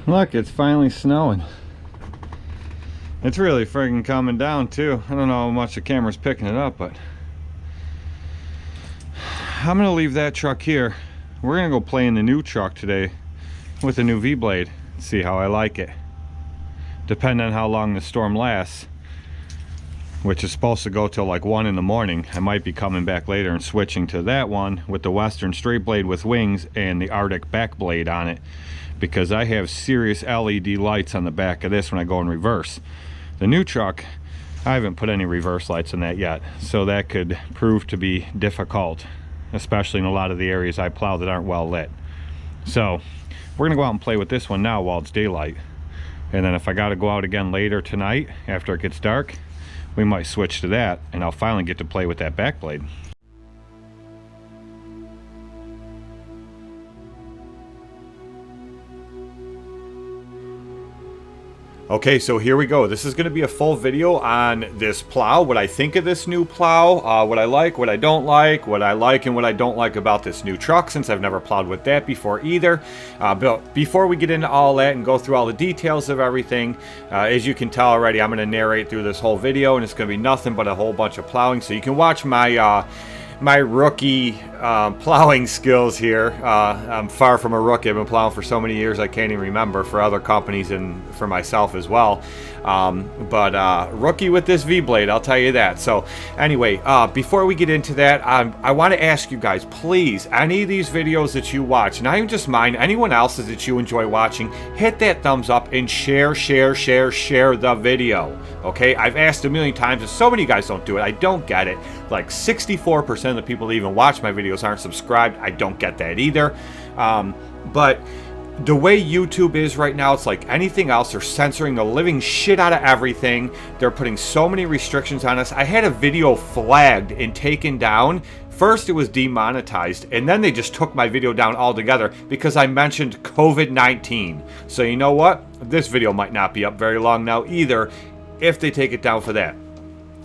Look, it's finally snowing. It's really friggin' coming down too. I don't know how much the camera's picking it up, but I'm gonna leave that truck here. We're gonna go play in the new truck today with the new V-blade. See how I like it. Depending on how long the storm lasts, which is supposed to go till like 1 in the morning. I might be coming back later and switching to that one with the Western straight blade with wings and the Arctic back blade on it, because I have serious LED lights on the back of this when I go in reverse. The new truck, I haven't put any reverse lights in that yet, so that could prove to be difficult, especially in a lot of the areas I plow that aren't well lit. So we're gonna go out and play with this one now while it's daylight, and then if I gotta go out again later tonight after it gets dark, we might switch to that, and I'll finally get to play with that back blade. Okay, so here we go. This is going to be a full video on this plow, what I think of this new plow, what I like, what I don't like, what I like and what I don't like about this new truck, since I've never plowed with that before either. But before we get into all that and go through all the details of everything, as you can tell already, I'm going to narrate through this whole video, and it's going to be nothing but a whole bunch of plowing, so you can watch my my rookie plowing skills here. I'm far from a rookie. I've been plowing for so many years I can't even remember, for other companies and for myself as well. But rookie with this V-blade, I'll tell you that. So anyway, before we get into that, I want to ask you guys, please, any of these videos that you watch, not even just mine, anyone else's that you enjoy watching, hit that thumbs up and share the video. Okay, I've asked a million times and so many guys don't do it. I don't get it. Like 64% of the people that even watch my videos aren't subscribed. I don't get that either. But the way YouTube is right now, it's like anything else. They're censoring the living shit out of everything. They're putting so many restrictions on us. I had a video flagged and taken down. First it was demonetized, and then they just took my video down altogether because I mentioned COVID-19. So you know what? This video might not be up very long now either if they take it down for that.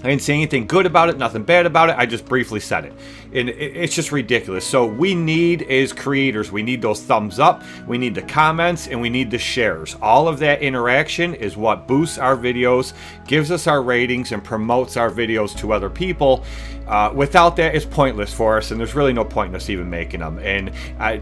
I didn't say anything good about it, nothing bad about it. I just briefly said it. And it's just ridiculous. So we need, as creators, we need those thumbs up, we need the comments, and we need the shares. All of that interaction is what boosts our videos, gives us our ratings, and promotes our videos to other people. Without that, it's pointless for us, and there's really no point in us even making them. And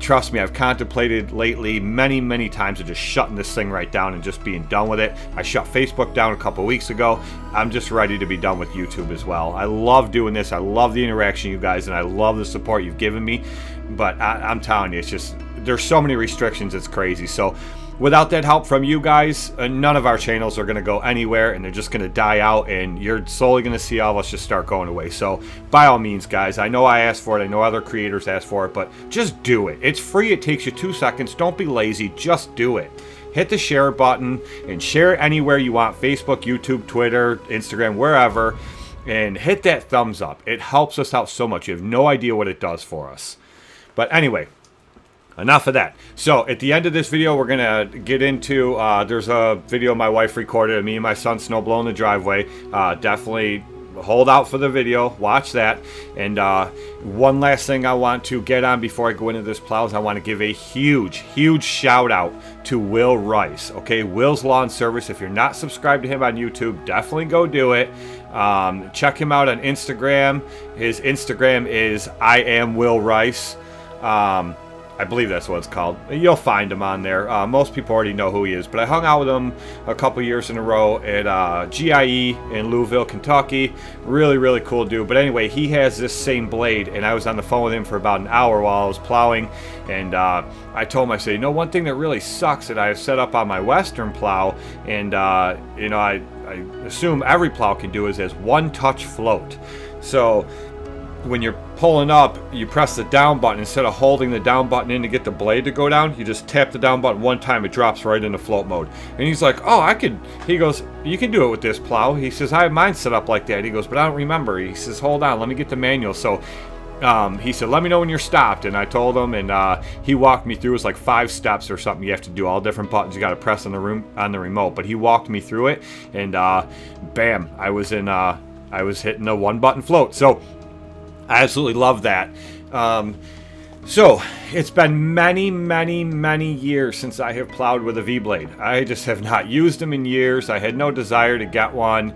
trust me, I've contemplated lately many times of just shutting this thing right down and just being done with it. I shut Facebook down a couple weeks ago. I'm just ready to be done with YouTube as well. I love doing this. I love the interaction, you guys, and I love the support you've given me. But I'm telling you, it's just, there's so many restrictions, it's crazy. So without that help from you guys, none of our channels are going to go anywhere, and they're just going to die out, and you're slowly going to see all of us just start going away. So by all means, guys, I know I asked for it, I know other creators asked for it, but just do it. It's free. It takes you 2 seconds. Don't be lazy. Just do it. Hit the share button and share it anywhere you want. Facebook, YouTube, Twitter, Instagram, wherever, and hit that thumbs up. It helps us out so much. You have no idea what it does for us. But anyway, enough of that. So at the end of this video, we're gonna get into there's a video my wife recorded of me and my son snow blowing the driveway. Definitely hold out for the video, watch that. And one last thing I want to get on before I go into this plow is I want to give a huge shout out to Will Rice. Okay, Will's Lawn Service. If you're not subscribed to him on YouTube, definitely go do it. Check him out on Instagram. His Instagram is I am Will Rice. I believe that's what it's called. You'll find him on there. Most people already know who he is, but I hung out with him a couple years in a row at GIE in Louisville, Kentucky. Really cool dude. But anyway, he has this same blade, and I was on the phone with him for about an hour while I was plowing, and I told him, I said, you know, one thing that really sucks that I've set up on my Western plow, and you know, I assume every plow can do, is has one-touch float. So when you're pulling up, you press the down button. Instead of holding the down button in to get the blade to go down, you just tap the down button one time, it drops right into float mode. And he's like, oh, I could, he goes, you can do it with this plow. He says, I have mine set up like that. He goes, but I don't remember. He says, hold on, let me get the manual. So he said, let me know when you're stopped. And I told him, and he walked me through. It was like 5 steps or something you have to do, all different buttons you got to press on the remote. But he walked me through it, and bam, I was hitting a 1-button float. So I absolutely love that. So, it's been many, many, many years since I have plowed with a V-blade. I just have not used them in years. I had no desire to get one.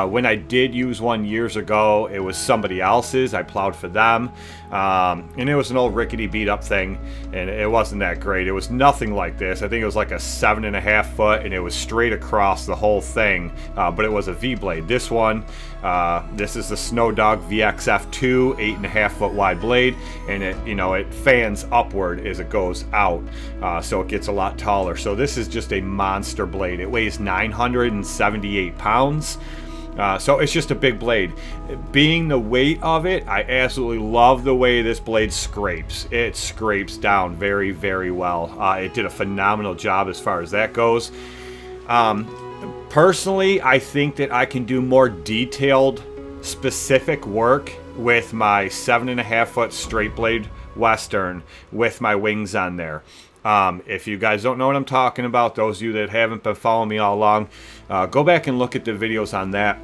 When I did use one years ago, it was somebody else's. I plowed for them. And it was an old rickety beat up thing, and it wasn't that great. It was nothing like this. I think it was like a 7.5 foot, and it was straight across the whole thing, but it was a V-blade. This one, this is the Snowdogg VXFII 8.5 foot wide blade, and it fans upward as it goes out, so it gets a lot taller. So this is just a monster blade. It weighs 978 pounds. So it's just a big blade. Being the weight of it, I absolutely love the way this blade scrapes. It scrapes down very, very well. It did a phenomenal job as far as that goes. Personally, I think that I can do more detailed, specific work with my 7.5 foot straight blade Western with my wings on there. If you guys don't know what I'm talking about, those of you that haven't been following me all along, go back and look at the videos on that.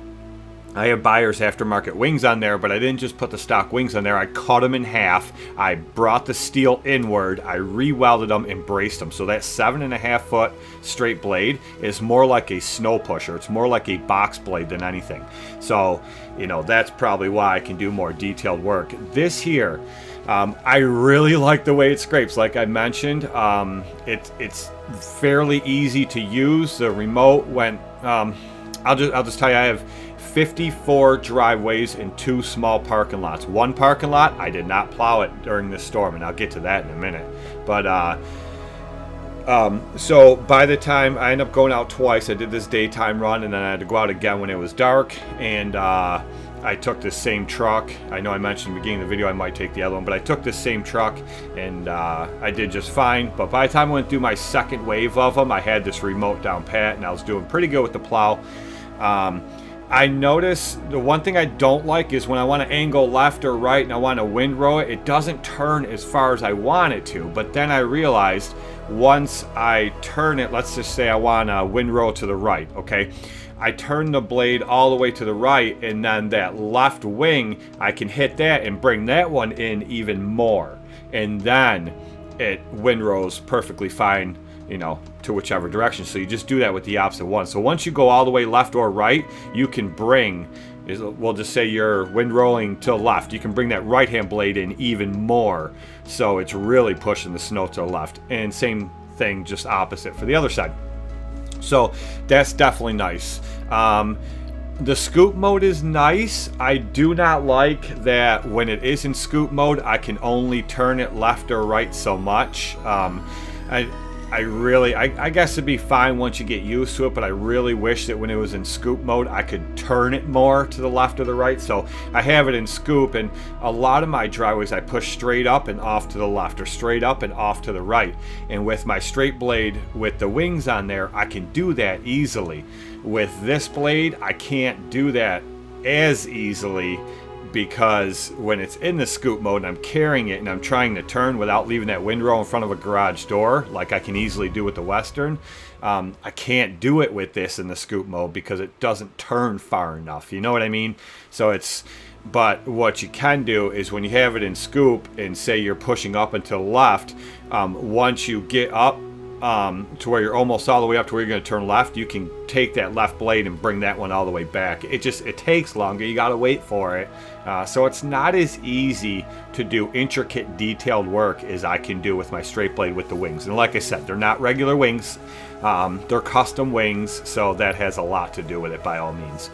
I have buyer's aftermarket wings on there, but I didn't just put the stock wings on there. I cut them in half. I brought the steel inward. I re-welded them and braced them. So that 7.5 foot straight blade is more like a snow pusher. It's more like a box blade than anything. So, that's probably why I can do more detailed work. This here, I really like the way it scrapes. Like I mentioned, it's fairly easy to use. The remote went, I'll just tell you, I have 54 driveways and 2 small parking lots. One parking lot, I did not plow it during this storm, and I'll get to that in a minute. But so by the time I ended up going out twice, I did this daytime run, and then I had to go out again when it was dark. And I took this same truck. I know I mentioned in the beginning of the video I might take the other one, but I took this same truck, and I did just fine. But by the time I went through my second wave of them, I had this remote down pat, and I was doing pretty good with the plow. I notice the one thing I don't like is when I want to angle left or right and I want to windrow it, it doesn't turn as far as I want it to. But then I realized once I turn it, let's just say I want to windrow to the right, okay? I turn the blade all the way to the right, and then that left wing, I can hit that and bring that one in even more. And then it windrows perfectly fine, to whichever direction. So you just do that with the opposite one. So once you go all the way left or right, you can bring, we'll just say you're windrowing to the left, you can bring that right hand blade in even more. So it's really pushing the snow to the left. And same thing, just opposite for the other side. So that's definitely nice. The scoop mode is nice. I do not like that when it is in scoop mode, I can only turn it left or right so much. I guess it'd be fine once you get used to it, but I really wish that when it was in scoop mode, I could turn it more to the left or the right. So I have it in scoop, and a lot of my driveways I push straight up and off to the left, or straight up and off to the right. And with my straight blade with the wings on there, I can do that easily. With this blade, I can't do that as easily, because when it's in the scoop mode and I'm carrying it and I'm trying to turn without leaving that windrow in front of a garage door, like I can easily do with the Western, I can't do it with this in the scoop mode because it doesn't turn far enough. You know what I mean? So but what you can do is when you have it in scoop and say you're pushing up and to the left, once you get up to where you're almost all the way up to where you're going to turn left, you can take that left blade and bring that one all the way back. It takes longer. You got to wait for it. So it's not as easy to do intricate, detailed work as I can do with my straight blade with the wings. And like I said, they're not regular wings. They're custom wings, so that has a lot to do with it by all means.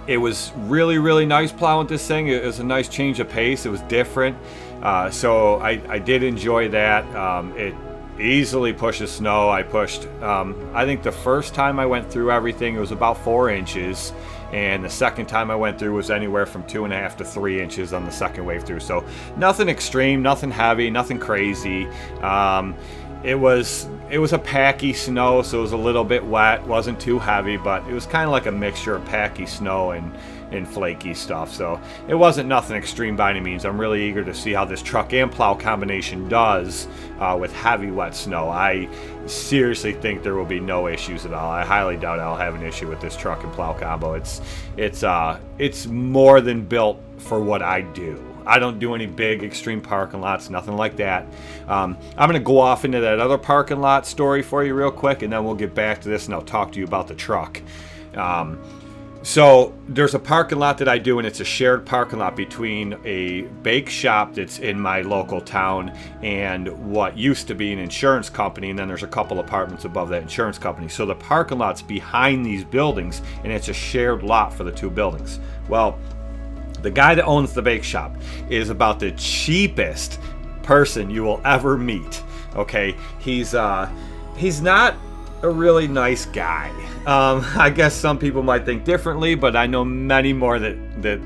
It was really, really nice plowing this thing. It was a nice change of pace. It was different. So I did enjoy that. It easily pushes snow. I pushed, I think the first time I went through everything, it was about 4 inches. And the second time I went through was anywhere from 2.5 to 3 inches on the second wave through. So nothing extreme, nothing heavy, nothing crazy. It was a packy snow, so it was a little bit wet. Wasn't too heavy, but it was kind of like a mixture of packy snow and flaky stuff. So it wasn't nothing extreme by any means. I'm really eager to see how this truck and plow combination does with heavy wet snow. I seriously think there will be no issues at all. I highly doubt I'll have an issue with this truck and plow combo. It's more than built for what I do. I don't do any big extreme parking lots, nothing like that. I'm going to go off into that other parking lot story for you real quick, and then we'll get back to this, and I'll talk to you about the truck. So there's a parking lot that I do, and it's a shared parking lot between a bake shop that's in my local town and what used to be an insurance company, and then there's a couple apartments above that insurance company. So the parking lot's behind these buildings, and it's a shared lot for the two buildings. Well, the guy that owns the bake shop is about the cheapest person you will ever meet. Okay, he's not a really nice guy. I guess some people might think differently, but I know many more that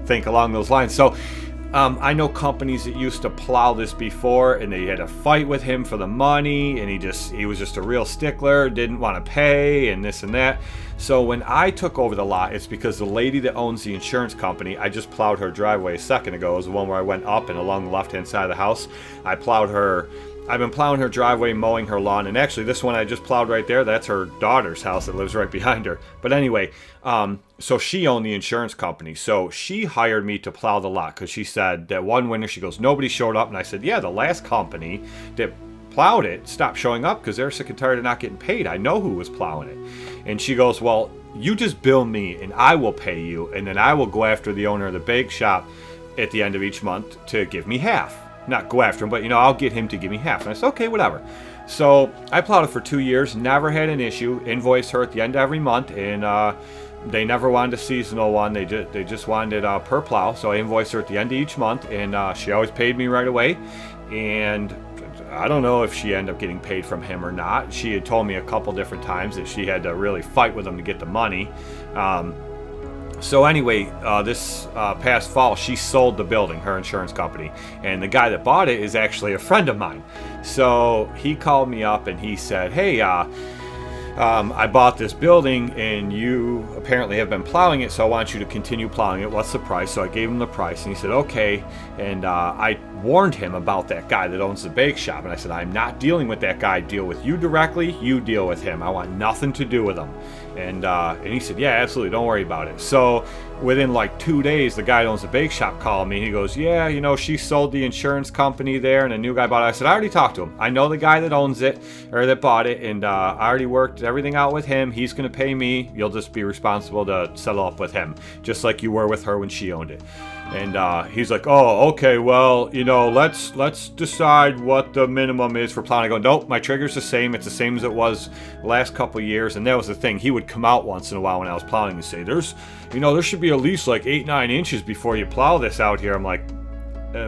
think along those lines. So I know companies that used to plow this before, and they had a fight with him for the money, and he was just a real stickler, didn't want to pay, and this and that. So when I took over the lot, it's because the lady that owns the insurance company, I just plowed her driveway a second ago. It was the one where I went up and along the left-hand side of the house. I've been plowing her driveway, mowing her lawn, and actually this one I just plowed right there, that's her daughter's house that lives right behind her. But anyway, so she owned the insurance company. So she hired me to plow the lot because she said that one winter, she goes, nobody showed up. And I said, yeah, the last company that plowed it stopped showing up because they're sick and tired of not getting paid. I know who was plowing it. And she goes, well, you just bill me and I will pay you. And then I will go after the owner of the bake shop at the end of each month to give me half. Not go after him, but I'll get him to give me half. And I said, okay, whatever. So I plowed it for 2 years, never had an issue, invoiced her at the end of every month, and they never wanted a seasonal one. They just wanted it per plow. So I invoiced her at the end of each month, and she always paid me right away. And I don't know if she ended up getting paid from him or not. She had told me a couple different times that she had to really fight with him to get the money. So anyway, this past fall, she sold the building, her insurance company, and the guy that bought it is actually a friend of mine. So he called me up and he said, hey, I bought this building and you apparently have been plowing it, so I want you to continue plowing it. What's the price? So I gave him the price, and he said, okay. And I warned him about that guy that owns the bake shop, and I said, I'm not dealing with that guy. Deal with you directly. You deal with him. I want nothing to do with him. And he said, yeah, absolutely, don't worry about it. So within like 2 days, the guy that owns the bake shop called me. He goes, yeah, she sold the insurance company there, and a new guy bought it. I said, I already talked to him. I know the guy that owns it, or that bought it, and I already worked everything out with him. He's going to pay me. You'll just be responsible to settle up with him, just like you were with her when she owned it. And he's like, oh, okay, well, let's decide what the minimum is for plowing. I go, nope, my trigger's the same. It's the same as it was the last couple of years. And that was the thing. He would come out once in a while when I was plowing and say, there should be at least like 8-9 inches before you plow this out here. I'm like,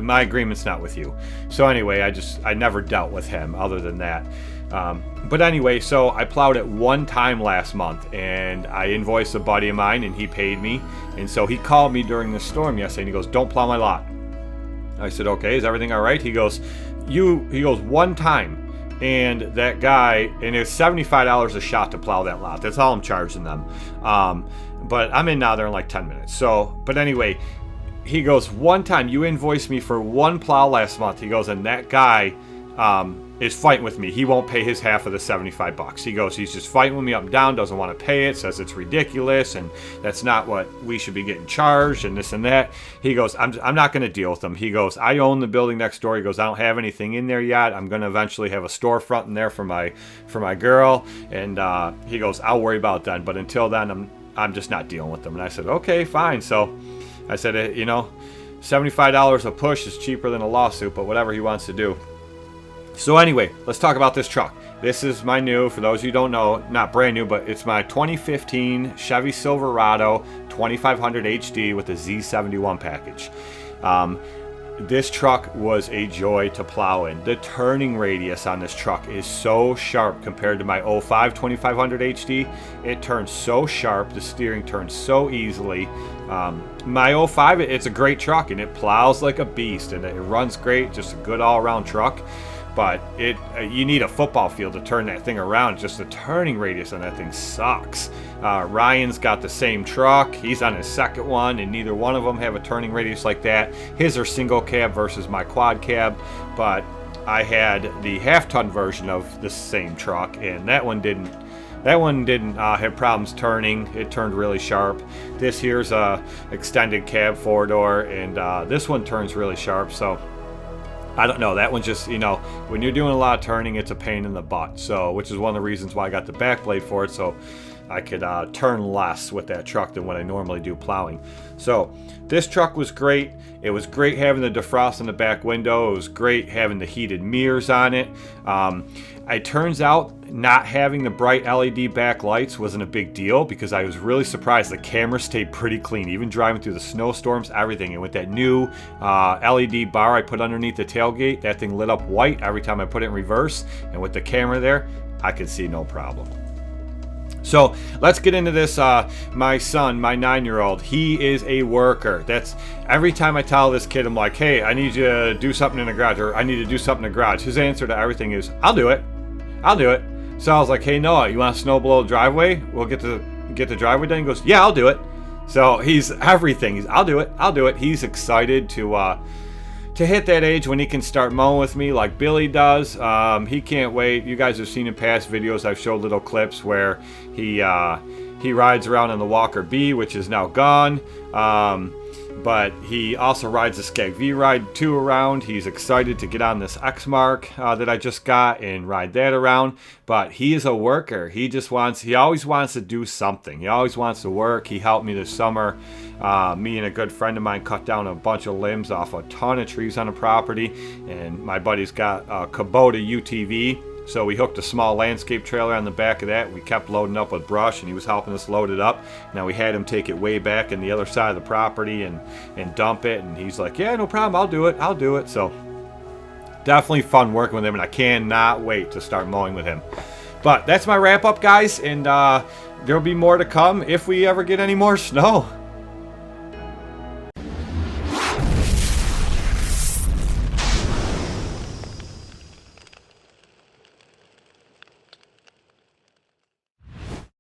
my agreement's not with you. So anyway, I never dealt with him other than that. But anyway, so I plowed it one time last month, and I invoiced a buddy of mine, and he paid me. And so he called me during the storm yesterday, and he goes, don't plow my lot. I said, okay, is everything all right? He goes, one time, and that guy, and it's $75 a shot to plow that lot. That's all I'm charging them. But I'm in now there in like 10 minutes. So, but anyway, he goes, one time, you invoiced me for one plow last month. He goes, and that guy is fighting with me. He won't pay his half of the $75. He goes, he's just fighting with me up and down, doesn't want to pay it, says it's ridiculous, and that's not what we should be getting charged, and this and that. He goes, I'm not going to deal with him. He goes, I own the building next door. He goes, I don't have anything in there yet. I'm going to eventually have a storefront in there for my girl, and he goes, I'll worry about that, but until then, I'm just not dealing with them. And I said, okay, fine. So I said, $75 a push is cheaper than a lawsuit, but whatever he wants to do. So anyway, let's talk about this truck. This is my new, for those of you who don't know, not brand new, but it's my 2015 Chevy Silverado 2500 HD with a Z71 package. This truck was a joy to plow in. The turning radius on this truck is so sharp compared to my 05 2500 HD. It turns so sharp. The steering turns so easily. My 05, it's a great truck, and it plows like a beast, and it runs great. Just a good all-around truck. But you need a football field to turn that thing around. Just the turning radius on that thing sucks. Ryan's got the same truck. He's on his second one, and neither one of them have a turning radius like that. His are single cab versus my quad cab. But I had the half-ton version of the same truck, and that one That one didn't have problems turning. It turned really sharp. This here's a extended cab 4-door, and this one turns really sharp. So I don't know. That one's just, you know, when you're doing a lot of turning, it's a pain in the butt. So, which is one of the reasons why I got the back blade for it, so I could turn less with that truck than what I normally do plowing. So this truck was great. It was great having the defrost in the back window. It was great having the heated mirrors on it. It turns out not having the bright LED backlights wasn't a big deal, because I was really surprised the camera stayed pretty clean, even driving through the snowstorms, everything. And with that new LED bar I put underneath the tailgate, that thing lit up white every time I put it in reverse. And with the camera there, I could see no problem. So let's get into this. My son, my 9-year-old, he is a worker. That's every time I tell this kid, I'm like, hey, I need you to do something in the garage, or I need to do something in the garage. His answer to everything is, I'll do it. I'll do it. So I was like, hey, Noah, you want to snow blow the driveway? We'll get the driveway done. He goes, yeah, I'll do it. So he's everything. I'll do it. I'll do it. He's excited to hit that age when he can start mowing with me like Billy does. He can't wait. You guys have seen in past videos, I've showed little clips where he rides around in the Walker B, which is now gone. But he also rides the Skag V Ride 2 around. He's excited to get on this X-Mark that I just got and ride that around. But he is a worker. He always wants to do something. He always wants to work. He helped me this summer. Me and a good friend of mine cut down a bunch of limbs off a ton of trees on the property. And my buddy's got a Kubota UTV. So we hooked a small landscape trailer on the back of that. We kept loading up with brush, and he was helping us load it up. Now we had him take it way back in the other side of the property and dump it. And he's like, yeah, no problem. I'll do it. I'll do it. So definitely fun working with him, and I cannot wait to start mowing with him. But that's my wrap up, guys. And there'll be more to come if we ever get any more snow.